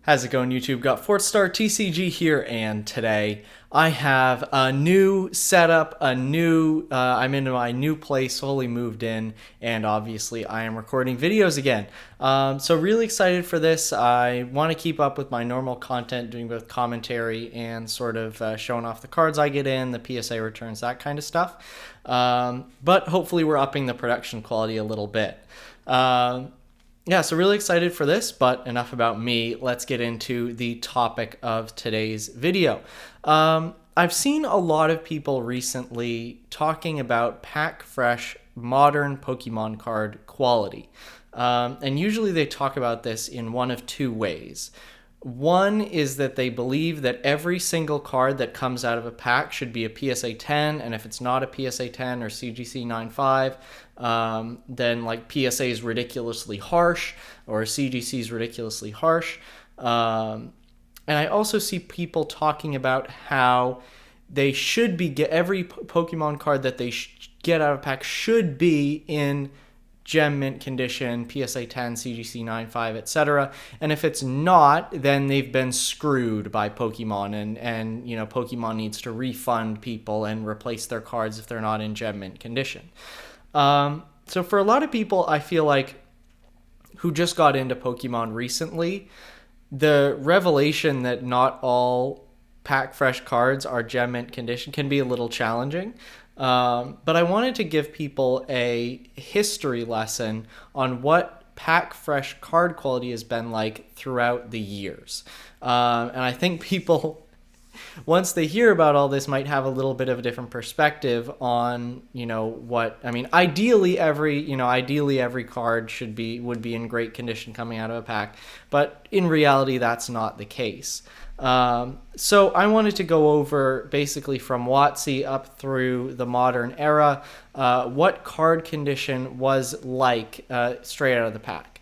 How's it going, YouTube? Got FourthStarTCG here, and today I have a new setup, I'm in my new place, fully moved in, and obviously I am recording videos again. So really excited for this. I want to keep up with my normal content, doing both commentary and sort of showing off the cards I get in, the PSA returns, that kind of stuff. But hopefully we're upping the production quality a little bit. Yeah, so really excited for this, but enough about me. Let's get into the topic of today's video. I've seen a lot of people recently talking about pack fresh modern Pokemon card quality. And usually they talk about this in one of two ways. One is that they believe that every single card that comes out of a pack should be a PSA 10, and if it's not a PSA 10 or CGC 9.5, then like PSA is ridiculously harsh or CGC is ridiculously harsh. And I also see people talking about how they should be every Pokemon card that they get out of a pack should be in gem mint condition, PSA 10, CGC 9.5, etc. And if it's not, then they've been screwed by Pokemon, and you know, Pokemon needs to refund people and replace their cards if they're not in gem mint condition. So for a lot of people, I feel like, who just got into Pokemon recently, the revelation that not all pack fresh cards are gem mint condition can be a little challenging. But I wanted to give people a history lesson on what pack fresh card quality has been like throughout the years. And I think people, once they hear about all this, might have a little bit of a different perspective on, you know, what, I mean, ideally every card would be in great condition coming out of a pack, but in reality, that's not the case. So I wanted to go over basically from WotC up through the modern era, what card condition was like straight out of the pack.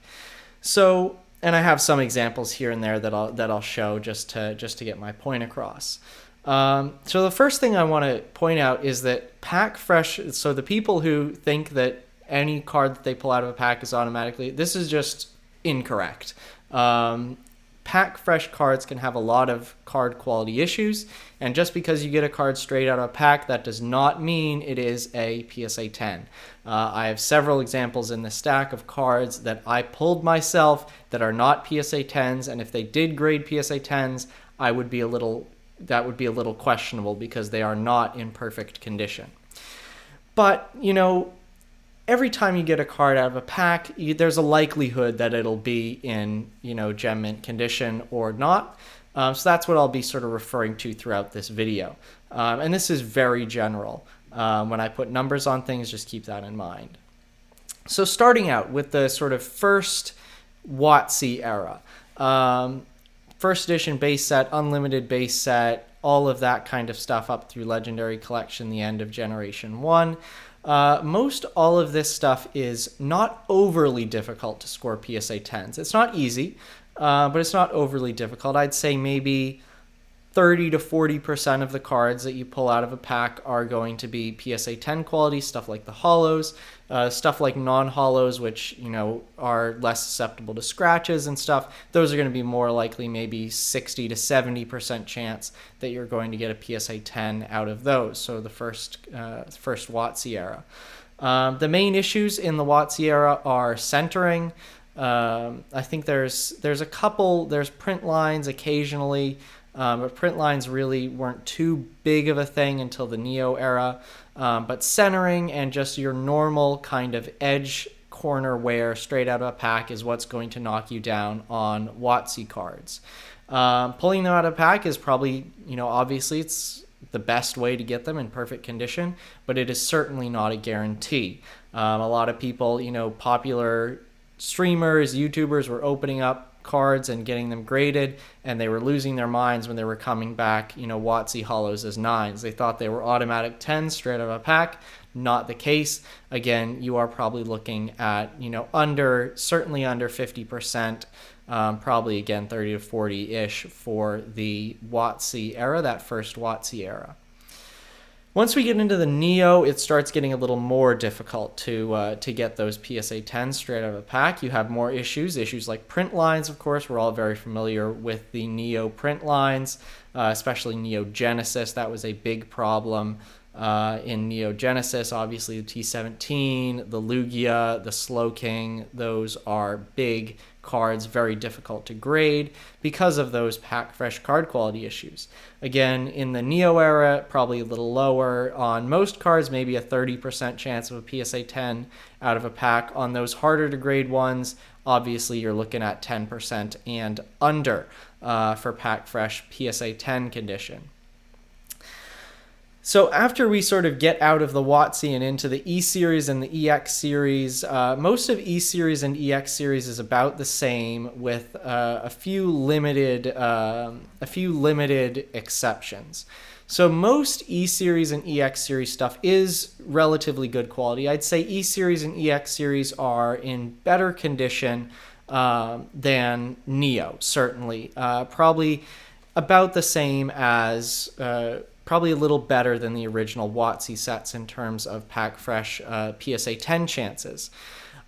So, and I have some examples here and there that I'll show just to get my point across. So the first thing I want to point out is that pack fresh. So the people who think that any card that they pull out of a pack is automatically, this is just incorrect. Pack fresh cards can have a lot of card quality issues, and just because you get a card straight out of a pack, that does not mean it is a PSA 10. I have several examples in the stack of cards that I pulled myself that are not PSA 10s, and if they did grade PSA 10s, that would be a little questionable because they are not in perfect condition. But, you know, every time you get a card out of a pack, there's a likelihood that it'll be in, you know, gem mint condition or not. So that's what I'll be sort of referring to throughout this video. And this is very general. When I put numbers on things, just keep that in mind. So starting out with the sort of first WotC era, first edition base set, unlimited base set, all of that kind of stuff up through Legendary Collection, the end of Generation 1. Most all of this stuff is not overly difficult to score PSA 10s. It's not easy, but it's not overly difficult. I'd say maybe 30 to 40% of the cards that you pull out of a pack are going to be PSA 10 quality, stuff like the hollows, stuff like non-hollows, which, you know, are less susceptible to scratches and stuff. Those are going to be more likely maybe 60 to 70% chance that you're going to get a PSA 10 out of those. So the first WotC era. The main issues in the WotC era are centering. I think there's a couple, there's print lines occasionally, but print lines really weren't too big of a thing until the Neo era. But centering and just your normal kind of edge corner wear straight out of a pack is what's going to knock you down on WotC cards. Pulling them out of a pack is probably, you know, obviously it's the best way to get them in perfect condition, but it is certainly not a guarantee. A lot of people, you know, popular streamers, YouTubers were opening up cards and getting them graded, and they were losing their minds when they were coming back, you know, WotC hollows as 9s. They thought they were automatic 10s straight out of a pack. Not the case. Again, you are probably looking at, you know, certainly under 50%, probably again 30 to 40-ish for the WotC era, that first WotC era. Once we get into the Neo, it starts getting a little more difficult to get those PSA 10s straight out of a pack. You have more issues like print lines, of course. We're all very familiar with the Neo print lines, especially Neo Genesis. That was a big problem in Neo Genesis. Obviously, the T17, the Lugia, the Slowking, those are big cards, very difficult to grade because of those pack fresh card quality issues. Again, in the Neo era, probably a little lower on most cards, maybe a 30% chance of a PSA 10 out of a pack. On those harder to grade ones, obviously you're looking at 10% and under for pack fresh PSA 10 condition. So after we sort of get out of the WotC and into the E series and the EX series, most of E series and EX series is about the same, with a few limited exceptions. So most E series and EX series stuff is relatively good quality. I'd say E series and EX series are in better condition than Neo, certainly. Probably about the same as. Probably a little better than the original WotC sets in terms of pack fresh PSA 10 chances.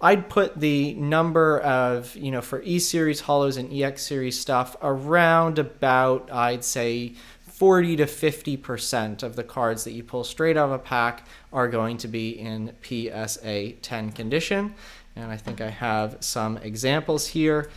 I'd put the number of, for E series holos and EX series stuff around about, I'd say, 40 to 50% of the cards that you pull straight out of a pack are going to be in PSA 10 condition. And I think I have some examples here.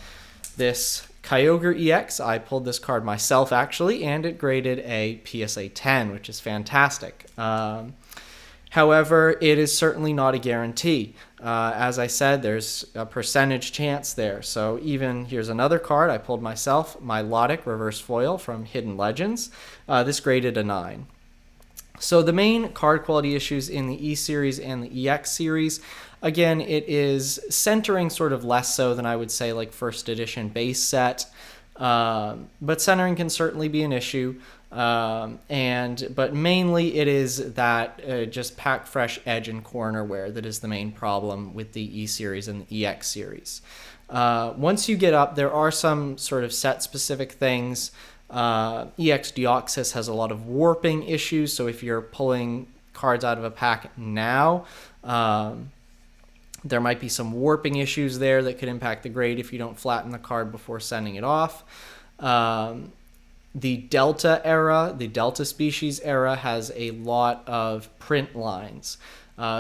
This Kyogre EX, I pulled this card myself actually, and it graded a PSA 10, which is fantastic. However, it is certainly not a guarantee. As I said, there's a percentage chance there. So even, here's another card I pulled myself, Milotic Reverse Foil from Hidden Legends. This graded a 9. So the main card quality issues in the E series and the EX series, again, it is centering sort of less so than I would say like first edition base set, but centering can certainly be an issue. But mainly it is that just pack fresh edge and corner wear that is the main problem with the E series and the EX series. Once you get up, there are some sort of set specific things. EX Deoxys has a lot of warping issues, so if you're pulling cards out of a pack now, there might be some warping issues there that could impact the grade if you don't flatten the card before sending it off. The Delta era, the Delta species era, has a lot of print lines.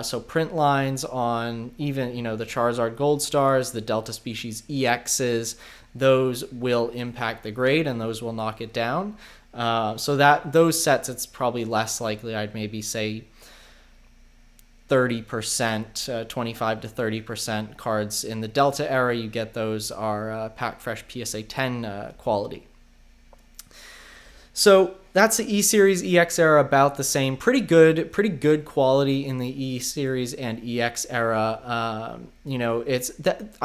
So print lines on even, the Charizard Gold Stars, the Delta species EXs, those will impact the grade and those will knock it down. So that those sets, it's probably less likely. I'd maybe say 30%, 25 to 30% cards in the Delta era, you get those are pack fresh PSA 10 quality. So that's the E series, EX era, about the same. Pretty good quality in the E series and EX era. It's that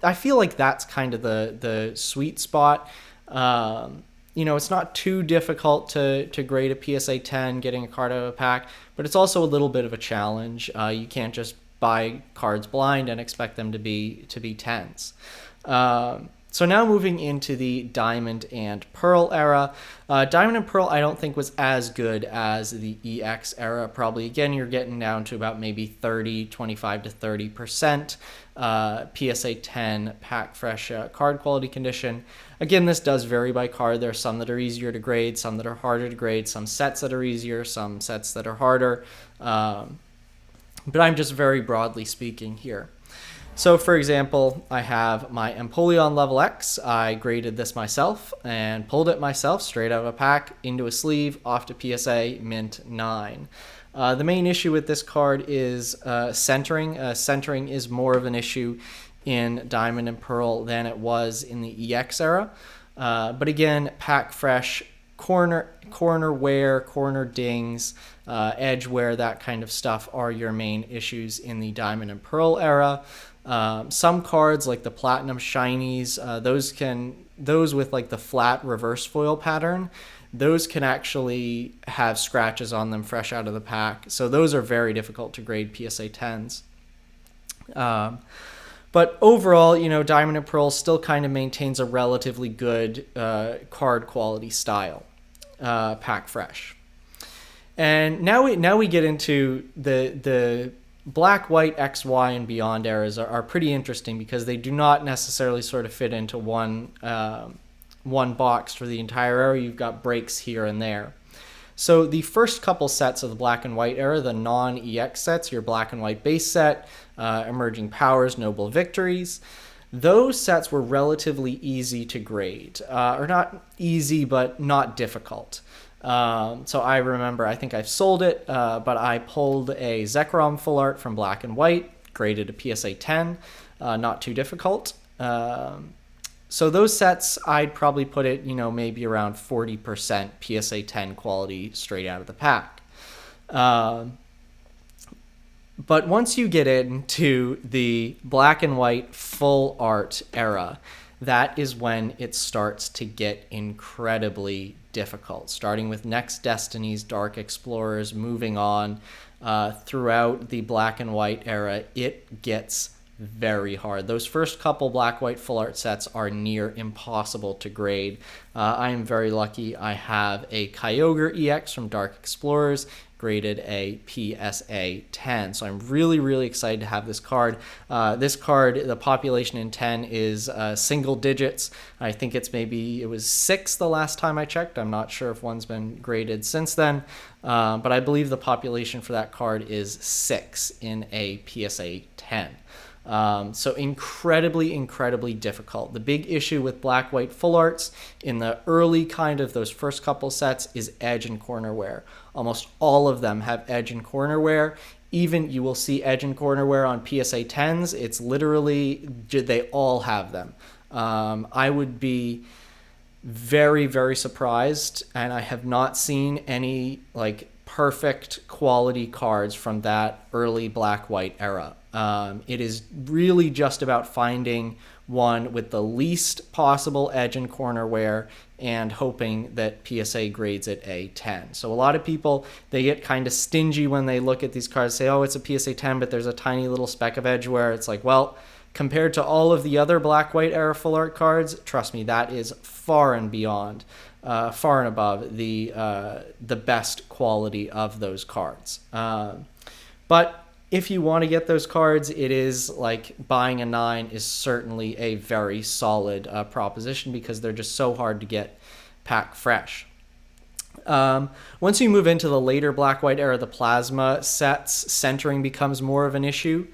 I feel like that's kind of the sweet spot. It's not too difficult to grade a PSA 10 getting a card out of a pack, but it's also a little bit of a challenge. You can't just buy cards blind and expect them to be 10s. So now moving into the Diamond and Pearl era. Diamond and Pearl I don't think was as good as the EX era. Probably, again, you're getting down to about maybe 25 to 30% PSA 10 pack fresh card quality condition. Again, this does vary by card. There are some that are easier to grade, some that are harder to grade, some sets that are easier, some sets that are harder. But I'm just very broadly speaking here. So, for example, I have my Empoleon Level X. I graded this myself and pulled it myself straight out of a pack, into a sleeve, off to PSA, mint 9. The main issue with this card is centering. Centering is more of an issue in Diamond and Pearl than it was in the EX era. But again, pack fresh, corner wear, corner dings, edge wear, that kind of stuff are your main issues in the Diamond and Pearl era. Some cards like the Platinum Shinies, those with like the flat reverse foil pattern, those can actually have scratches on them fresh out of the pack. So those are very difficult to grade PSA 10s. But overall, Diamond and Pearl still kind of maintains a relatively good card quality style, pack fresh. And now we get into the black, white, X, Y, and beyond eras are pretty interesting because they do not necessarily sort of fit into one box for the entire era. You've got breaks here and there. So the first couple sets of the black and white era, the non-EX sets, your black and white base set, emerging powers, noble victories, those sets were relatively easy to grade, or not easy, but not difficult. So I remember, I think I've sold it, but I pulled a Zekrom full art from black and white, graded a PSA 10, not too difficult. So those sets, I'd probably put it, maybe around 40% PSA 10 quality straight out of the pack. But once you get into the black and white full art era, that is when it starts to get incredibly difficult, starting with Next Destinies, Dark Explorers, moving on throughout the black and white era. It gets very hard. Those first couple black white full art sets are near impossible to grade. I am very lucky. I have a Kyogre EX from Dark Explorers, graded a PSA 10. So I'm really excited to have this card. This card, the population in 10 is single digits. I think it was 6 the last time I checked. I'm not sure if one's been graded since then, but I believe the population for that card is 6 in a PSA 10. So incredibly difficult. The big issue with black white full arts in the early kind of those first couple sets is edge and corner wear. Almost all of them have edge and corner wear. Even you will see edge and corner wear on PSA 10s. It's literally, they all have them. I would be very surprised, and I have not seen any perfect quality cards from that early black white era. It is really just about finding one with the least possible edge and corner wear and hoping that PSA grades it a 10. So a lot of people, they get kind of stingy when they look at these cards, say, oh, it's a PSA 10, but there's a tiny little speck of edge wear. It's like, well, compared to all of the other black white era full art cards, trust me, that is far and beyond, far and above the best quality of those cards. But if you want to get those cards, it is like buying a 9 is certainly a very solid proposition because they're just so hard to get pack fresh. Once you move into the later black-white era, the plasma sets, centering becomes more of an issue.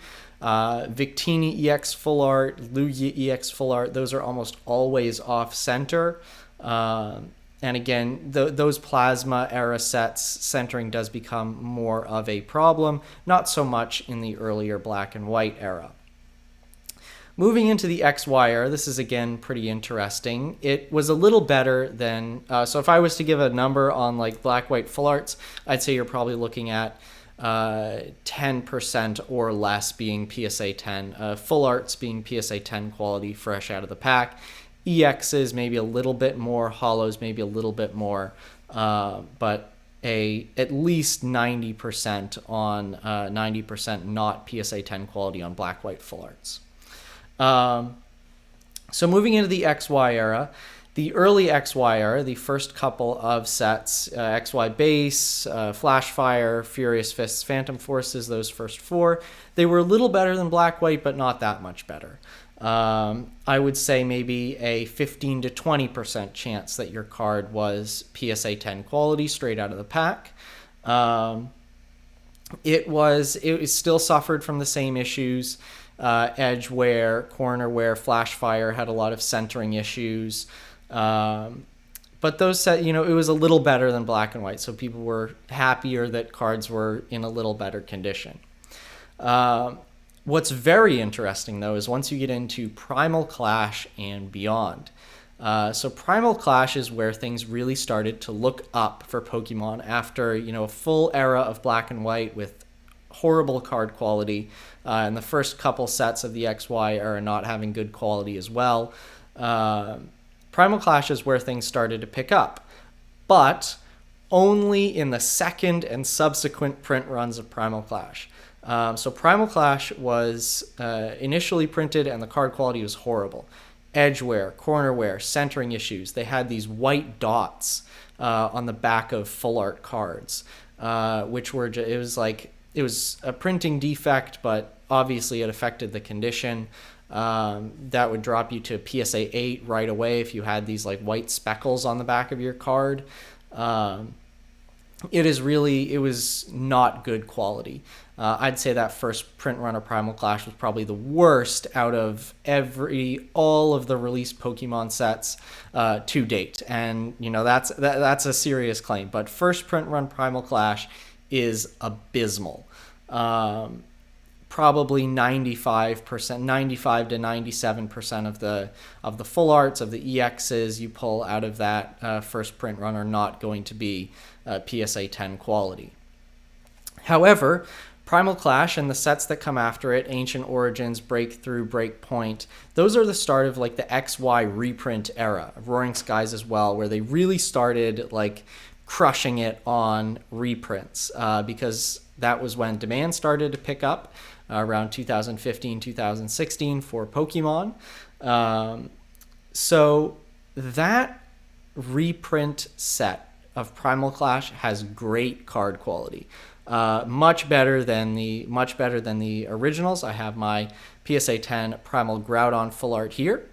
Victini EX full art, Lugia EX full art, those are almost always off-center. And again, those plasma era sets, centering does become more of a problem, not so much in the earlier black and white era. Moving into the XY era, this is again pretty interesting. It was a little better than, so if I was to give a number on black white full arts, I'd say you're probably looking at 10% or less being PSA 10, full arts being PSA 10 quality fresh out of the pack. EXs maybe a little bit more, holos maybe a little bit more, but at least 90% on 90% not PSA 10 quality on black white full arts. So moving into the XY era, the early XY era, the first couple of sets, XY base, Flash Fire, Furious Fists, Phantom Forces, those first 4, they were a little better than black white, but not that much better. I would say maybe a 15 to 20% chance that your card was PSA 10 quality straight out of the pack. It still suffered from the same issues. Edge wear, corner wear, Flash Fire had a lot of centering issues. But those set, it was a little better than black and white, so people were happier that cards were in a little better condition. What's very interesting, though, is once you get into Primal Clash and beyond. So Primal Clash is where things really started to look up for Pokemon after, a full era of black and white with horrible card quality, and the first couple sets of the XY era not having good quality as well. Primal Clash is where things started to pick up, but only in the second and subsequent print runs of Primal Clash. So Primal Clash was initially printed and the card quality was horrible. Edge wear, corner wear, centering issues. They had these white dots on the back of full art cards. it was a printing defect, but obviously it affected the condition. That would drop you to PSA 8 right away if you had these like white speckles on the back of your card. It was not good quality. I'd say that first print run of Primal Clash was probably the worst out of all of the released Pokemon sets to date, and that's a serious claim. But first print run Primal Clash is abysmal. Probably 95%, 95 to 97% of the full arts of the EXs you pull out of that first print run are not going to be PSA 10 quality. However, Primal Clash and the sets that come after it, Ancient Origins, Breakthrough, Breakpoint, those are the start of like the XY reprint era, Roaring Skies as well, where they really started like crushing it on reprints because that was when demand started to pick up around 2015, 2016 for Pokemon. So that reprint set of Primal Clash has great card quality. Much better than the originals. I have my PSA 10 Primal Groudon full art here.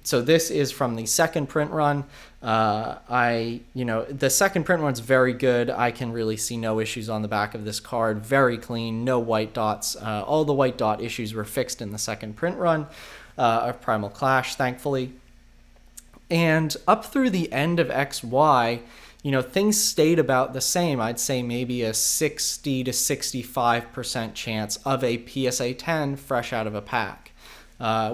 So this is from the second print run. The second print run's very good. I can really see no issues on the back of this card. Very clean, no white dots. All the white dot issues were fixed in the second print run of Primal Clash, thankfully. And up through the end of XY, things stayed about the same. I'd say maybe a 60 to 65% chance of a PSA 10 fresh out of a pack,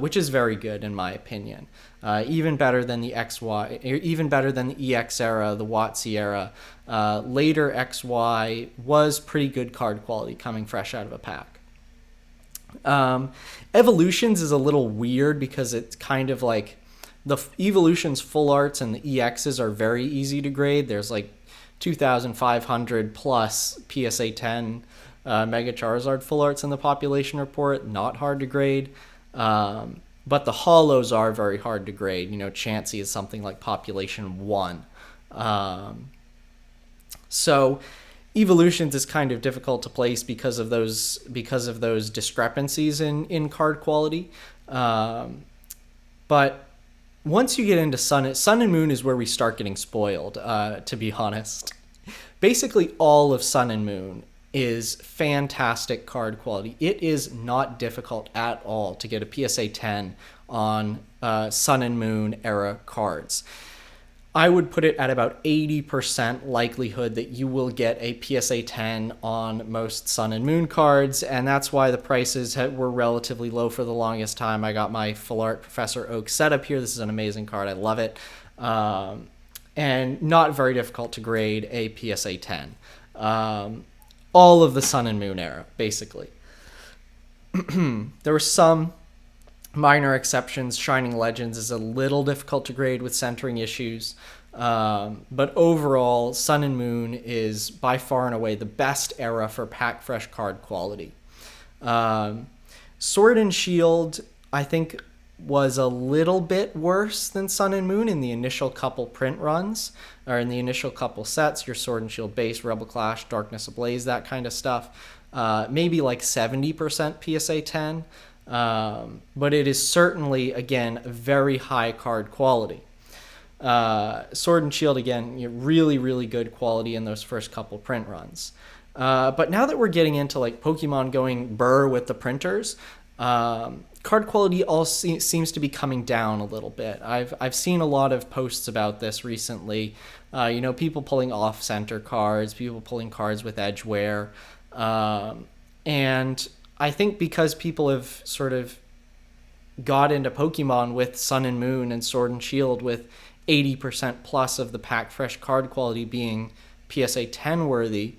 which is very good in my opinion. Even better than the XY, even better than the EX era, the WotC era. Later XY was pretty good card quality coming fresh out of a pack. Evolutions is a little weird because it's kind of like the Evolutions full arts and the EXs are very easy to grade. There's like 2,500 plus PSA 10 Mega Charizard full arts in the population report. Not hard to grade. But the holos are very hard to grade. Chansey is something like population 1. So Evolutions is kind of difficult to place because of those discrepancies in card quality. But once you get into Sun and Moon is where we start getting spoiled, to be honest. Basically all of Sun and Moon is fantastic card quality. It is not difficult at all to get a PSA 10 on Sun and Moon era cards. I would put it at about 80% likelihood that you will get a PSA 10 on most Sun and Moon cards, and that's why the prices were relatively low for the longest time. I got my full art Professor Oak setup here. This is an amazing card. I love it. And not very difficult to grade a PSA 10. All of the Sun and Moon era, basically. There were some minor exceptions. Shining Legends is a little difficult to grade with centering issues. But overall, Sun and Moon is by far and away the best era for pack fresh card quality. Sword and Shield, I think, was a little bit worse than Sun and Moon in the initial couple print runs, or in the initial couple sets, your Sword and Shield base, Rebel Clash, Darkness Ablaze, that kind of stuff. Maybe like 70% PSA 10. But it is certainly, again, very high card quality. Sword and Shield, again, really, really good quality in those first couple print runs. But now that we're getting into like Pokemon going burr with the printers, card quality seems to be coming down a little bit. I've seen a lot of posts about this recently. People pulling off-center cards, people pulling cards with edge wear, and I think because people have sort of got into Pokemon with Sun and Moon and Sword and Shield with 80% plus of the pack fresh card quality being PSA 10 worthy,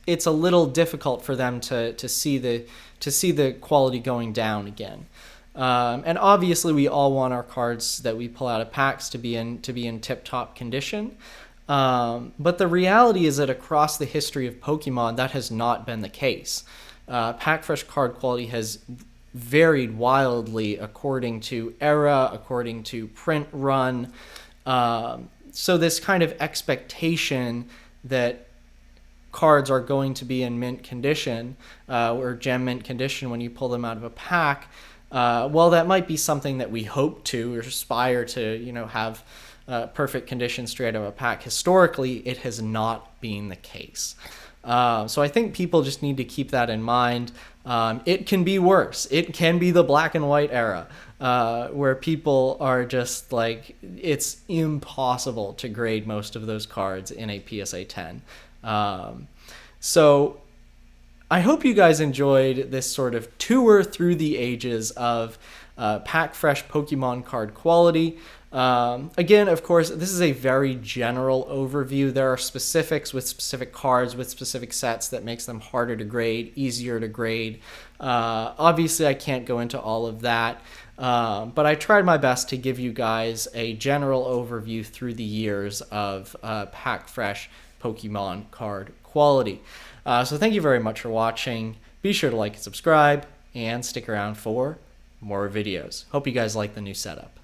it's a little difficult for them to see the quality going down again. And obviously we all want our cards that we pull out of packs to be in tip-top condition. But the reality is that across the history of Pokemon, that has not been the case. Pack fresh card quality has varied wildly according to era, according to print run. So this kind of expectation that cards are going to be in mint condition or gem mint condition when you pull them out of a pack, well, that might be something that we hope to or aspire to, have perfect condition straight out of a pack. Historically, it has not been the case. So I think people just need to keep that in mind. It can be worse. It can be the black and white era, where people are just like, it's impossible to grade most of those cards in a PSA 10. So I hope you guys enjoyed this sort of tour through the ages of pack fresh Pokemon card quality. Again, of course, this is a very general overview. There are specifics with specific cards, with specific sets that makes them harder to grade, easier to grade. Obviously, I can't go into all of that, but I tried my best to give you guys a general overview through the years of pack fresh Pokemon card quality. So thank you very much for watching. Be sure to like and subscribe, and stick around for more videos. Hope you guys like the new setup.